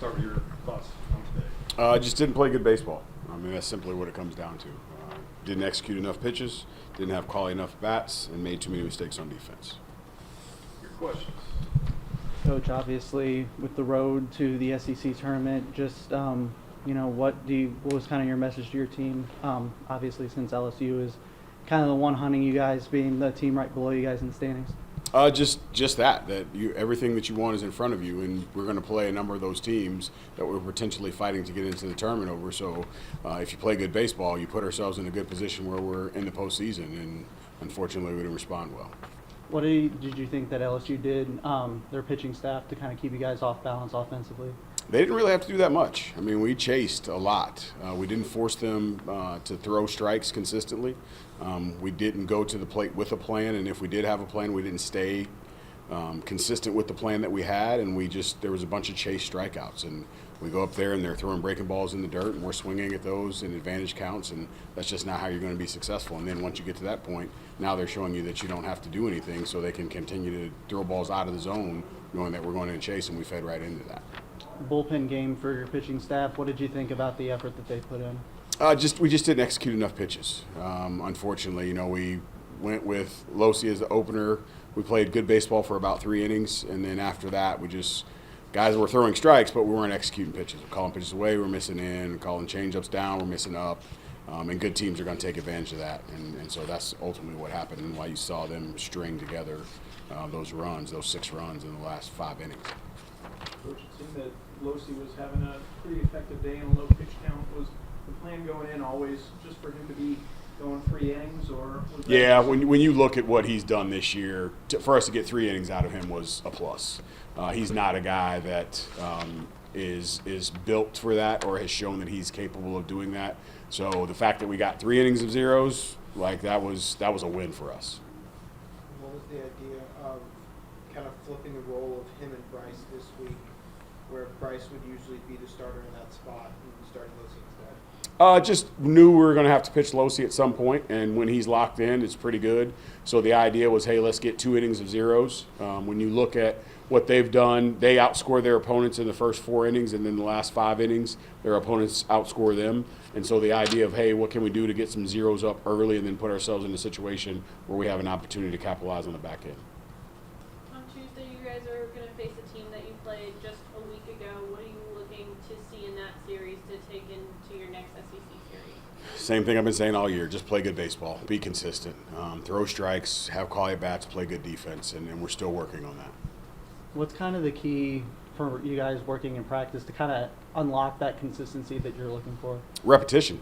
start with your thoughts on today. Just didn't play good baseball. I mean, that's simply what it comes down to. Didn't execute enough pitches, didn't have quality enough bats, and made too many mistakes on defense. Your questions. Coach, obviously with the road to the SEC tournament, just what was kind of your message to your team? Obviously, since LSU is kind of the one hunting you guys, being the team right below you guys in the standings. Just that everything that you want is in front of you, and we're going to play a number of those teams that we're potentially fighting to get into the tournament over. So if you play good baseball, you put ourselves in a good position where we're in the postseason, and unfortunately we didn't respond well. What did you think that LSU did, their pitching staff, to kind of keep you guys off balance offensively? They didn't really have to do that much. I mean, we chased a lot. We didn't force them to throw strikes consistently. We didn't go to the plate with a plan, and if we did have a plan, we didn't stay consistent with the plan that we had, and there was a bunch of chase strikeouts. And we go up there, and they're throwing breaking balls in the dirt, and we're swinging at those in advantage counts, and that's just not how you're going to be successful. And then once you get to that point, now they're showing you that you don't have to do anything, so they can continue to throw balls out of the zone, knowing that we're going to chase, and we fed right into that. Bullpen game for your pitching staff. What did you think about the effort that they put in? We just didn't execute enough pitches. Unfortunately, we went with Losi as the opener. We played good baseball for about 3 innings, and then after that, guys were throwing strikes, but we weren't executing pitches. We're calling pitches away, we're missing in, calling changeups down, we're missing up. And good teams are going to take advantage of that. And so that's ultimately what happened, and why you saw them string together those 6 runs in the last 5 innings. Coach, it seemed that Losi was having a pretty effective day in a low pitch count. Was the plan going in always just for him to be going 3 innings, or was that? Yeah, when you look at what he's done this year, for us to get 3 innings out of him was a plus. He's not a guy that is built for that or has shown that he's capable of doing that. So the fact that we got 3 innings of zeros, that was a win for us. What was the idea of kind of flipping the role of him and Bryce this week, where Bryce would usually be the starter in that spot and starting Losi instead? Just knew we were going to have to pitch Losi at some point, and when he's locked in, it's pretty good. So the idea was, hey, let's get 2 innings of zeros. When you look at what they've done, they outscore their opponents in the first 4 innings, and then the last 5 innings, their opponents outscore them. And so the idea of, hey, what can we do to get some zeros up early and then put ourselves in a situation where we have an opportunity to capitalize on the back end. On Tuesday, you guys are going to face a team that you played just a week ago. What are you looking to see in that series to take into your next SEC series? Same thing I've been saying all year. Just play good baseball. Be consistent. Throw strikes. Have quality bats. Play good defense. And we're still working on that. What's kind of the key for you guys working in practice to kind of unlock that consistency that you're looking for? Repetition.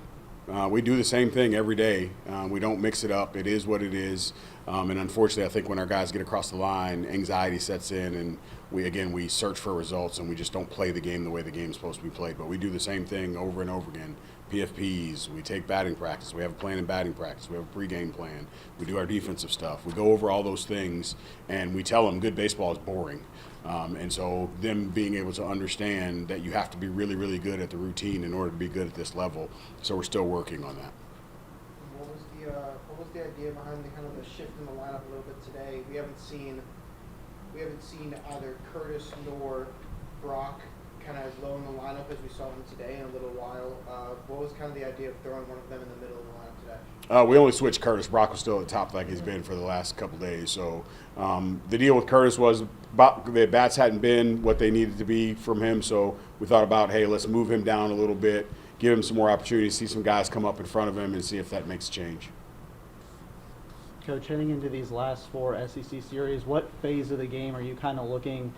We do the same thing every day. We don't mix it up. It is what it is. And unfortunately, I think when our guys get across the line, anxiety sets in, and we search for results, and we just don't play the game the way the game's supposed to be played. But we do the same thing over and over again. PFPs, we take batting practice. We have a plan in batting practice. We have a pregame plan. We do our defensive stuff. We go over all those things, and we tell them good baseball is boring. And so them being able to understand that you have to be really, really good at the routine in order to be good at this level. So we're still working on that. What was the idea behind the kind of the shift in the lineup a little bit today? We haven't seen either Curtis nor Brock kind of as low in the lineup as we saw them today in a little while. What was kind of the idea of throwing one of them in the middle of the lineup today? We only switched Curtis. Brock was still at the top like he's been for the last couple days. So the deal with Curtis was the bats hadn't been what they needed to be from him. So we thought about, hey, let's move him down a little bit, give him some more opportunity, see some guys come up in front of him and see if that makes a change. Coach, heading into these last 4 SEC series, what phase of the game are you kind of looking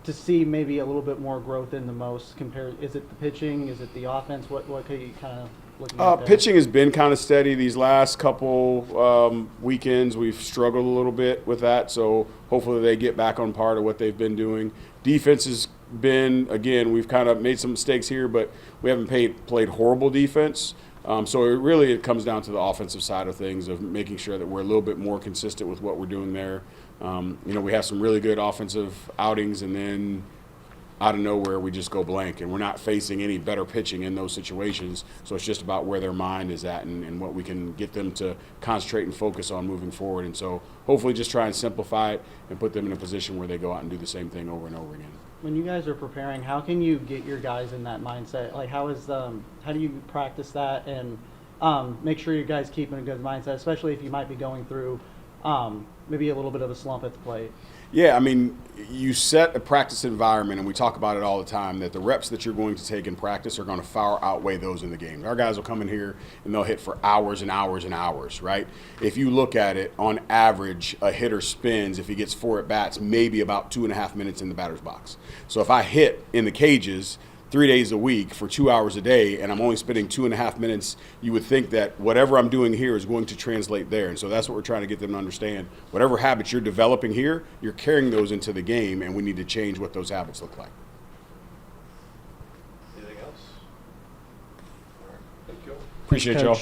to see maybe a little bit more growth in the most compared? Is it the pitching? Is it the offense? What could you kind of looking at there? Pitching has been kind of steady these last couple weekends. We've struggled a little bit with that, so hopefully they get back on par to what they've been doing. Defense has been, again, we've kind of made some mistakes here, but we haven't played horrible defense. So it comes down to the offensive side of things, of making sure that we're a little bit more consistent with what we're doing there. We have some really good offensive outings, and then out of nowhere we just go blank, and we're not facing any better pitching in those situations. So it's just about where their mind is at and what we can get them to concentrate and focus on moving forward. And so hopefully just try and simplify it and put them in a position where they go out and do the same thing over and over again. when you guys are preparing, how can you get your guys in that mindset? Like, how do you practice that and make sure you guys keep in a good mindset, especially if you might be going through maybe a little bit of a slump at the plate? Yeah, I mean, you set a practice environment, and we talk about it all the time, that the reps that you're going to take in practice are going to far outweigh those in the game. Our guys will come in here and they'll hit for hours and hours and hours, right? If you look at it, on average, a hitter spends, if he gets 4 at-bats, maybe about 2.5 minutes in the batter's box. So if I hit in the cages 3 days a week for 2 hours a day, and I'm only spending 2.5 minutes, you would think that whatever I'm doing here is going to translate there. And so that's what we're trying to get them to understand. Whatever habits you're developing here, you're carrying those into the game, and we need to change what those habits look like. Anything else? All right. Thank you. Appreciate y'all.